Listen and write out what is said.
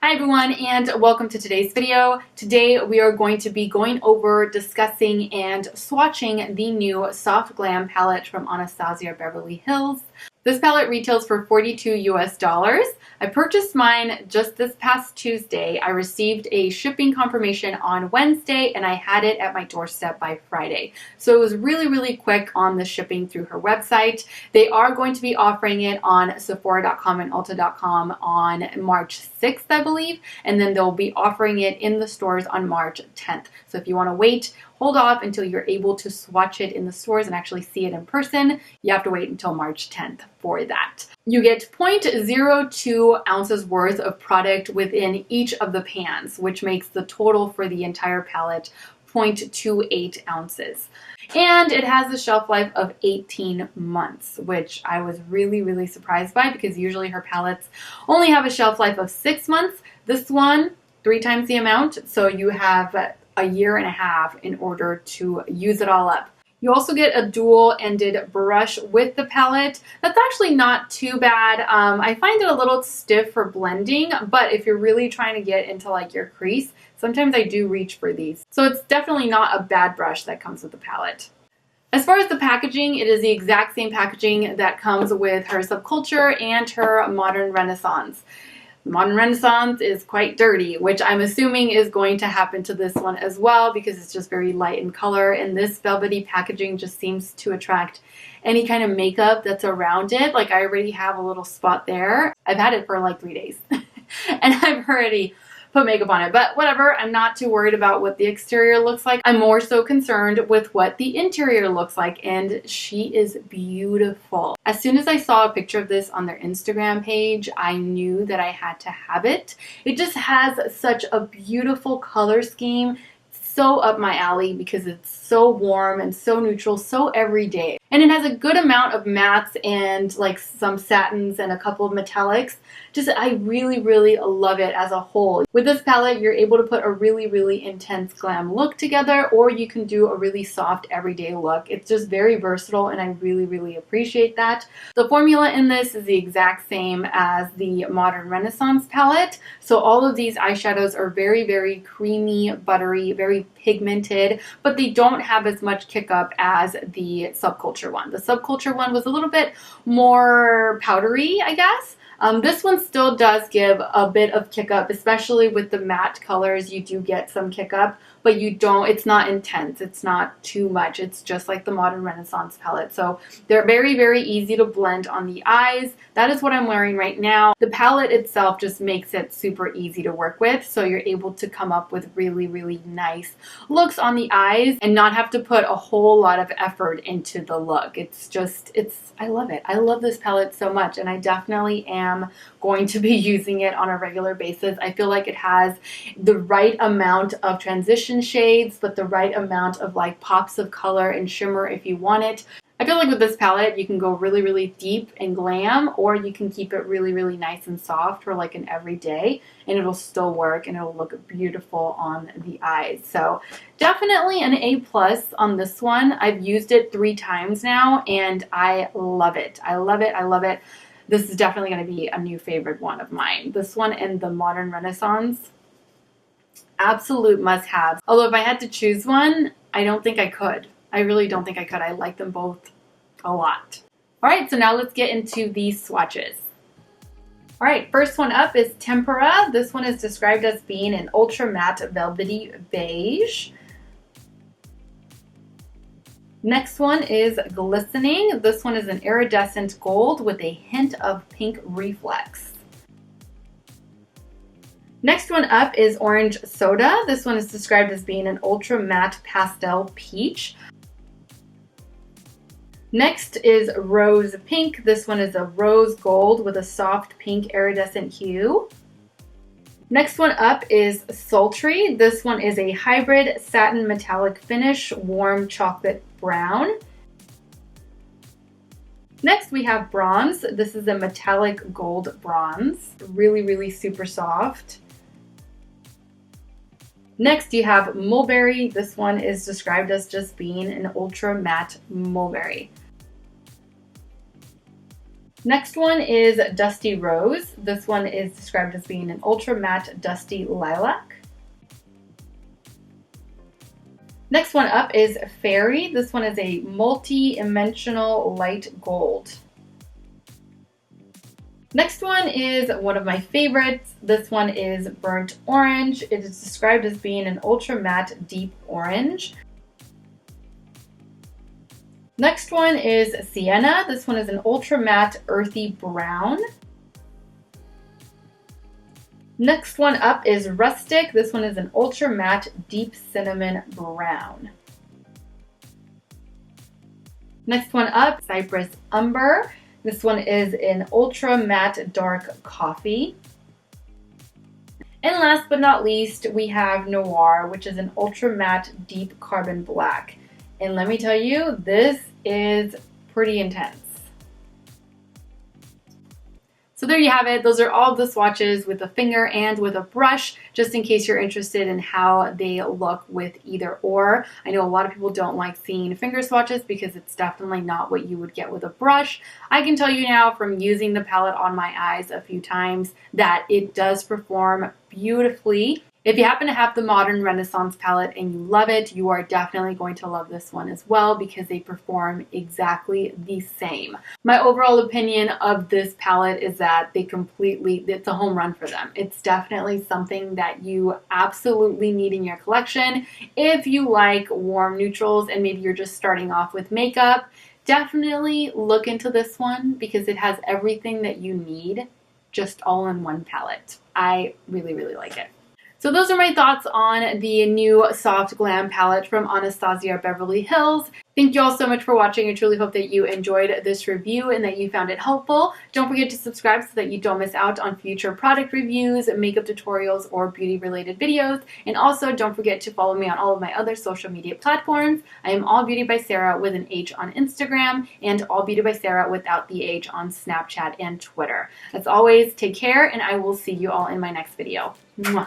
Hi everyone, and welcome to today's video. Today we are going to be going over, discussing, and swatching the new Soft Glam palette from Anastasia Beverly Hills. This palette retails for $42 US. I purchased mine just this past Tuesday. I received a shipping confirmation on Wednesday and I had it at my doorstep by Friday. So it was really quick on the shipping through her website. They are going to be offering it on Sephora.com and Ulta.com on March 6th, I believe, and then they'll be offering it in the stores on March 10th. So if you want to wait, hold off until you're able to swatch it in the stores and actually see it in person. You have to wait until March 10th for that. You get 0.02 ounces worth of product within each of the pans, which makes the total for the entire palette 0.28 ounces. And it has a shelf life of 18 months, which I was really surprised by because usually her palettes only have a shelf life of 6 months. This one, 3 times the amount, so you have a year and a half in order to use it all up. You also get a dual-ended brush with the palette. That's actually not too bad. I find it a little stiff for blending, but if you're really trying to get into like your crease, sometimes I do reach for these. So it's definitely not a bad brush that comes with the palette. As far as the packaging, it is the exact same packaging that comes with her Subculture and her Modern Renaissance. The Modern Renaissance is quite dirty, which I'm assuming is going to happen to this one as well because it's just very light in color, and this velvety packaging just seems to attract any kind of makeup that's around it. Like I already have a little spot there. I've had it for like 3 days and I've already put makeup on it, but whatever. I'm not too worried about what the exterior looks like. I'm more so concerned with what the interior looks like, and she is beautiful. As soon as I saw a picture of this on their Instagram page, I knew that I had to have it. It just has such a beautiful color scheme, so up my alley because it's so warm and so neutral, so everyday. And it has a good amount of mattes and like some satins and a couple of metallics. Just, I really love it as a whole. With this palette, you're able to put a really intense glam look together, or you can do a really soft everyday look. It's just very versatile and I really appreciate that. The formula in this is the exact same as the Modern Renaissance palette. So all of these eyeshadows are very creamy, buttery, very pigmented, but they don't have as much kick up as the Subculture one. The Subculture one was a little bit more powdery, I guess. This one still does give a bit of kick up, especially with the matte colors. You do get some kick up, but it's not intense. It's not too much. It's just like the Modern Renaissance palette. So they're very easy to blend on the eyes. That is what I'm wearing right now. The palette itself just makes it super easy to work with. So you're able to come up with really nice looks on the eyes and not have to put a whole lot of effort into the look. I love it. I love this palette so much, and I definitely am going to be using it on a regular basis. I feel like it has the right amount of transition shades, but the right amount of like pops of color and shimmer if you want it. I feel like with this palette, you can go really deep and glam, or you can keep it really nice and soft for like an everyday, and it'll still work and it'll look beautiful on the eyes. So definitely an A+ on this one. I've used it 3 times now and I love it. I love it. This is definitely going to be a new favorite one of mine. This one and the Modern Renaissance, absolute must-haves. Although if I had to choose one, I don't think I could. I really don't think I could. I like them both a lot. Alright, so now let's get into these swatches. Alright, first one up is Tempera. This one is described as being an ultra matte velvety beige. Next one is Glistening. This one is an iridescent gold with a hint of pink reflex. Next one up is Orange Soda. This one is described as being an ultra matte pastel peach. Next is Rose Pink. This one is a rose gold with a soft pink iridescent hue. Next one up is Sultry. This one is a hybrid satin metallic finish, warm chocolate brown. Next we have Bronze. This is a metallic gold bronze. Really super soft. Next you have Mulberry. This one is described as just being an ultra matte mulberry. Next one is Dusty Rose. This one is described as being an ultra matte dusty lilac. Next one up is Fairy. This one is a multi-dimensional light gold. Next one is one of my favorites. This one is Burnt Orange. It is described as being an ultra matte deep orange. Next one is Sienna. This one is an ultra matte earthy brown. Next one up is Rustic. This one is an ultra matte deep cinnamon brown. Next one up, Cypress Umber. This one is an ultra matte dark coffee. And last but not least, we have Noir, which is an ultra matte deep carbon black. And let me tell you, this is pretty intense. So there you have it. Those are all of the swatches with a finger and with a brush, just in case you're interested in how they look with either or. I know a lot of people don't like seeing finger swatches because it's definitely not what you would get with a brush. I can tell you now from using the palette on my eyes a few times that it does perform beautifully. If you happen to have the Modern Renaissance palette and you love it, you are definitely going to love this one as well because they perform exactly the same. My overall opinion of this palette is that it's a home run for them. It's definitely something that you absolutely need in your collection. If you like warm neutrals and maybe you're just starting off with makeup, definitely look into this one because it has everything that you need just all in one palette. I really, really like it. So those are my thoughts on the new Soft Glam palette from Anastasia Beverly Hills. Thank you all so much for watching. I truly hope that you enjoyed this review and that you found it helpful. Don't forget to subscribe so that you don't miss out on future product reviews, makeup tutorials, or beauty-related videos. And also, don't forget to follow me on all of my other social media platforms. I am All Beauty by Sarah with an H on Instagram and All Beauty by Sarah without the H on Snapchat and Twitter. As always, take care, and I will see you all in my next video. Mwah.